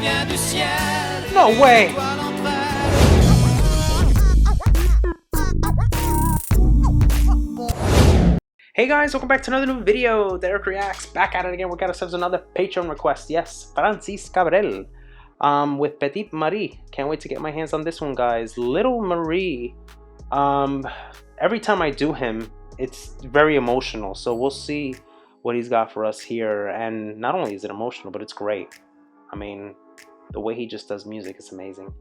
viens du ciel. No way. Hey guys, welcome back to another new video. Derek Reacts, back at it again. We got ourselves another Patreon request. Yes, Francis Cabrel with Petite Marie. Can't wait to get my hands on this one, guys. Little Marie. Every time I do him, it's very emotional. So we'll see what he's got for us here. And not only is it emotional, but it's great. I mean, the way he just does music is amazing.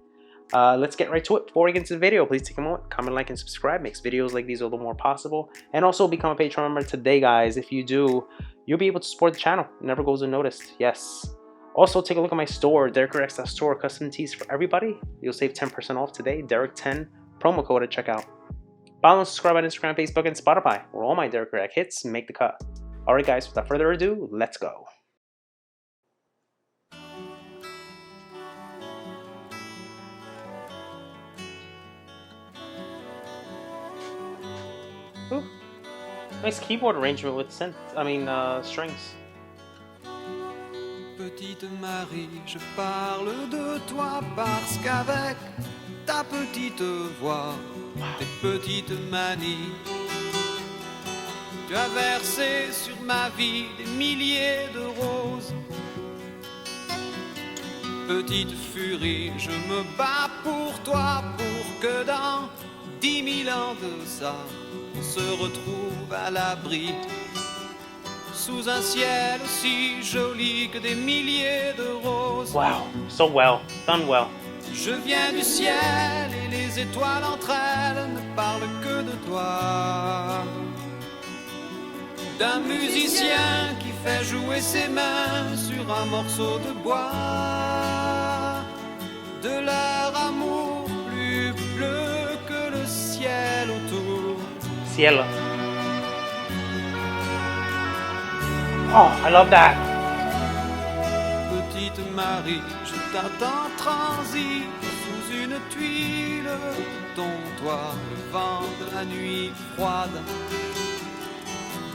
Let's get right to it. Before we get into the video, please take a moment, comment, like, and subscribe. Makes videos like these a little more possible. And also become a Patreon member today, guys. If you do, you'll be able to support the channel. It never goes unnoticed. Yes. Also, take a look at my store, DerekReacts.store, custom tees for everybody. You'll save 10% off today. Derek10 promo code at checkout. Follow and subscribe on Instagram, Facebook, and Spotify, where all my Derek React hits make the cut. All right, guys. Without further ado, let's go. Ooh. Nice keyboard arrangement with synth. Strings. Petite Marie, je parle de toi parce qu'avec ta petite voix, tes petites manies, tu as versé sur ma vie des milliers de roses. Petite furie, je me bats pour toi, pour que dans 10 000 ans de ça, on se retrouve à l'abri, sous un ciel aussi joli que des milliers de roses. Wow, so well, done well. Je viens du ciel et les étoiles entre elles ne parlent que de toi. D'un musicien qui fait jouer ses mains sur un morceau de bois. De leur amour plus bleu que le ciel autour. Cielo. Oh, I love that. Petite Marie, je t'attends transi sous une tuile de ton toit. Le vent de la nuit froide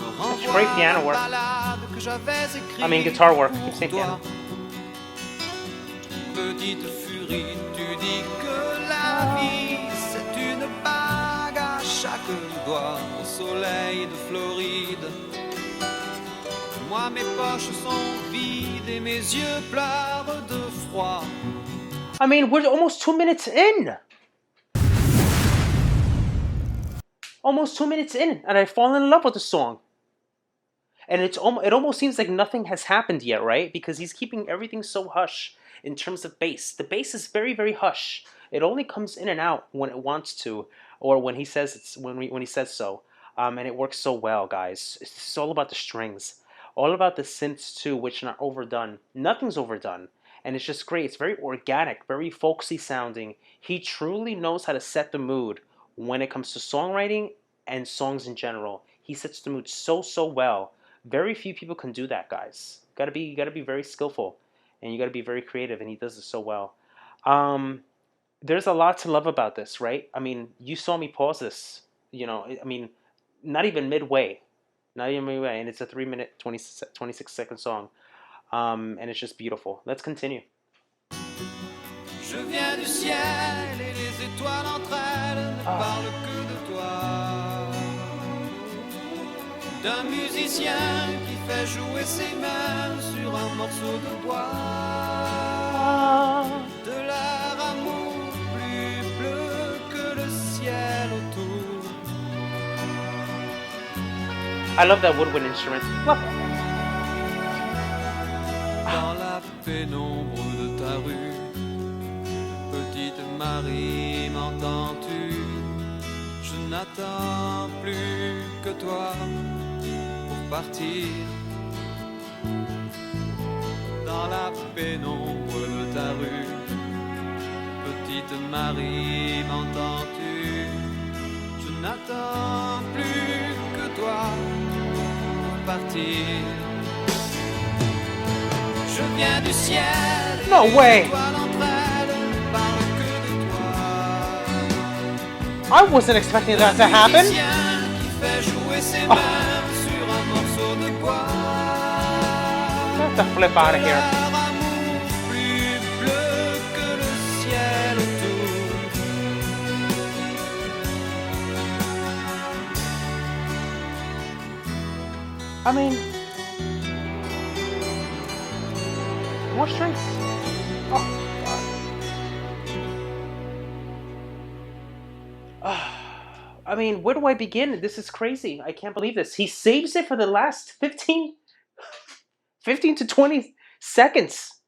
me renvoie great piano work. la ballade que j'avais écrite. I mean, guitar work. pour Keep saying toi. piano. Petite furie, tu dis que la vie c'est une bague à chaque doigt au soleil de Floride. Moi mes poches sont vides et mes yeux pleurent de froid. I mean, we're almost 2 minutes in. Almost 2 minutes in, and I've fallen in love with the song. And it almost seems like nothing has happened yet, right? Because he's keeping everything so hush in terms of bass. The bass is very, very hush. It only comes in and out when it wants to, or when he says it's when he says so. And it works so well, guys. It's all about the strings. All about the synths too, which are not overdone. Nothing's overdone. And it's just great. It's very organic, very folksy sounding. He truly knows how to set the mood when it comes to songwriting and songs in general. He sets the mood so well. Very few people can do that, guys. You gotta be very skillful, and you gotta be very creative, and he does it so well. There's a lot to love about this, right? I mean, you saw me pause this. You know, I mean, not even midway. Not even midway, and it's a 3-minute, 26-second song. And it's just beautiful. Let's continue. Je viens du ciel et les étoiles entre elles ne parlent que de toi. D'un musicien qui fait jouer ses mains sur un morceau de bois. De leur amour plus bleu que le ciel autour. I love that woodwind instrument. Love it. Dans la pénombre de ta rue, petite Marie, m'entends-tu? Je n'attends plus que toi pour partir. Dans la pénombre de ta rue, petite Marie, m'entends-tu? Je n'attends plus que toi pour partir. Je viens du ciel. No way. I wasn't expecting that to happen. Get the flip out of here. I mean, more strings. Oh, God. I mean, where do I begin? This is crazy. I can't believe this. He saves it for the last 15 to 20 seconds.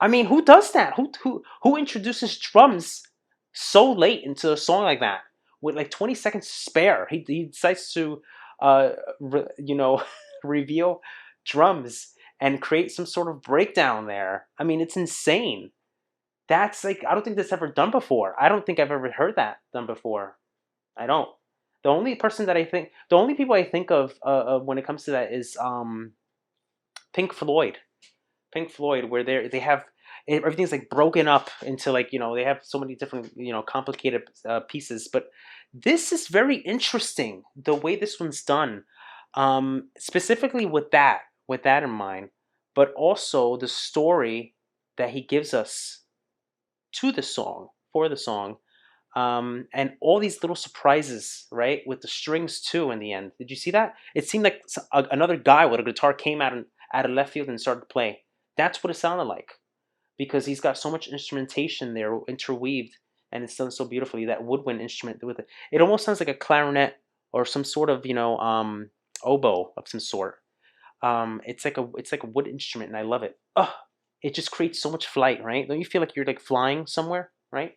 I mean, who does that? Who introduces drums so late into a song like that with like 20 seconds to spare? He decides to, you know, reveal drums and create some sort of breakdown there. I mean, it's insane. That's like I don't think that's ever done before. I don't think I've ever heard that done before. I don't. The only people I think of when it comes to that is Pink Floyd. Pink Floyd, where they have everything's like broken up into like they have so many different complicated pieces. But this is very interesting the way this one's done, specifically with that in mind, but also the story that he gives us to the song for the song. And all these little surprises, right, with the strings too. In the end, did you see that? It seemed like another guy with a guitar came out of left field and started to play. That's what it sounded like, because he's got so much instrumentation there interweaved, and it's done so beautifully. That woodwind instrument with it, it almost sounds like a clarinet or some sort of oboe of some sort. It's like a wood instrument, and I love it. Oh, it just creates so much flight, right? Don't you feel like you're like flying somewhere, right?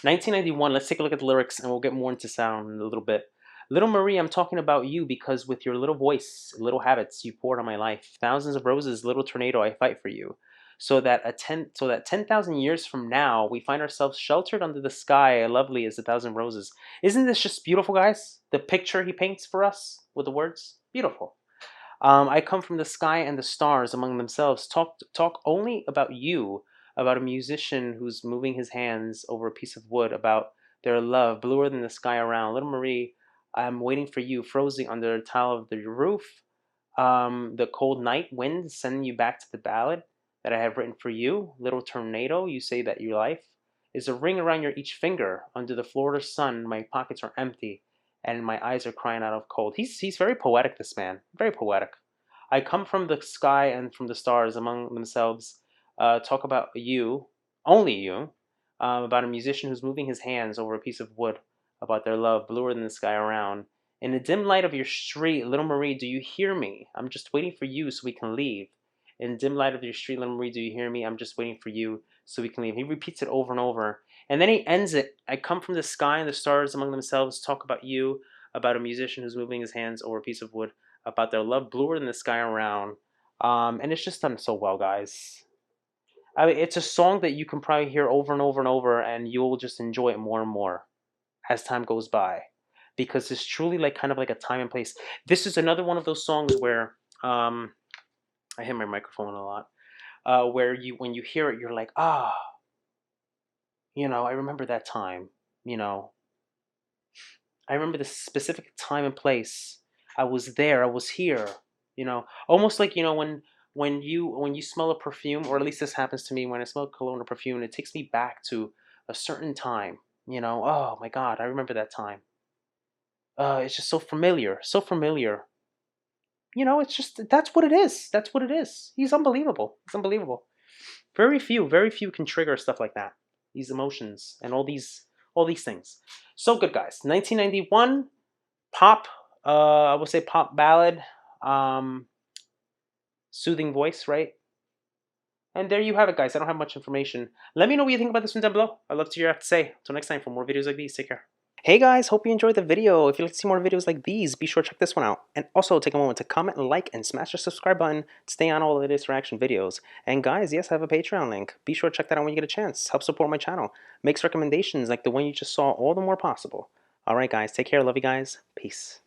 1991, let's take a look at the lyrics and we'll get more into sound in a little bit. Little Marie, I'm talking about you because with your little voice, little habits, you poured on my life. Thousands of roses, little tornado, I fight for you. So that 10,000 years from now, we find ourselves sheltered under the sky, lovely as 1,000 roses. Isn't this just beautiful, guys? The picture he paints for us with the words, beautiful. I come from the sky and the stars among themselves. Talk only about you, about a musician who's moving his hands over a piece of wood, about their love, bluer than the sky around. Little Marie, I'm waiting for you, frozen under the tile of the roof. The cold night wind sending you back to the ballad that I have written for you. Little tornado, you say that your life is a ring around your each finger. Under the Florida sun, my pockets are empty, and my eyes are crying out of cold. He's very poetic, this man. Very poetic. I come from the sky and from the stars among themselves. Talk about you, only you, about a musician who's moving his hands over a piece of wood, about their love bluer than the sky around. In the dim light of your street, little Marie, do you hear me? I'm just waiting for you so we can leave. In the dim light of your street, little Marie, do you hear me? I'm just waiting for you so we can leave. He repeats it over and over. And then he ends it. I come from the sky and the stars among themselves. Talk about you, about a musician who's moving his hands over a piece of wood, about their love bluer than the sky around. And it's just done so well, guys. I mean, it's a song that you can probably hear over and over and over, and you'll just enjoy it more and more as time goes by, because it's truly like kind of like a time and place. This is another one of those songs where I hit my microphone a lot. Where when you hear it, you're like, I remember that time. You know, I remember the specific time and place. I was there. I was here. Almost like when you smell a perfume, or at least this happens to me when I smell cologne or perfume, it takes me back to a certain time. Oh my God, I remember that time. It's just so familiar, so familiar. It's just that's what it is. That's what it is. He's unbelievable. It's unbelievable. Very few can trigger stuff like that. These emotions and all these things. So good, guys. 1991 pop. I would say pop ballad. Soothing voice, right? And there you have it, guys. I don't have much information. Let me know what you think about this one down below. I'd love to hear what you have to say. Until next time, for more videos like these, take care. Hey guys, hope you enjoyed the video. If you'd like to see more videos like these, be sure to check this one out. And also take a moment to comment, like, and smash the subscribe button to stay on all the latest reaction videos. And guys, yes, I have a Patreon link. Be sure to check that out when you get a chance. Help support my channel. Makes recommendations like the one you just saw all the more possible. Alright guys, take care. Love you guys. Peace.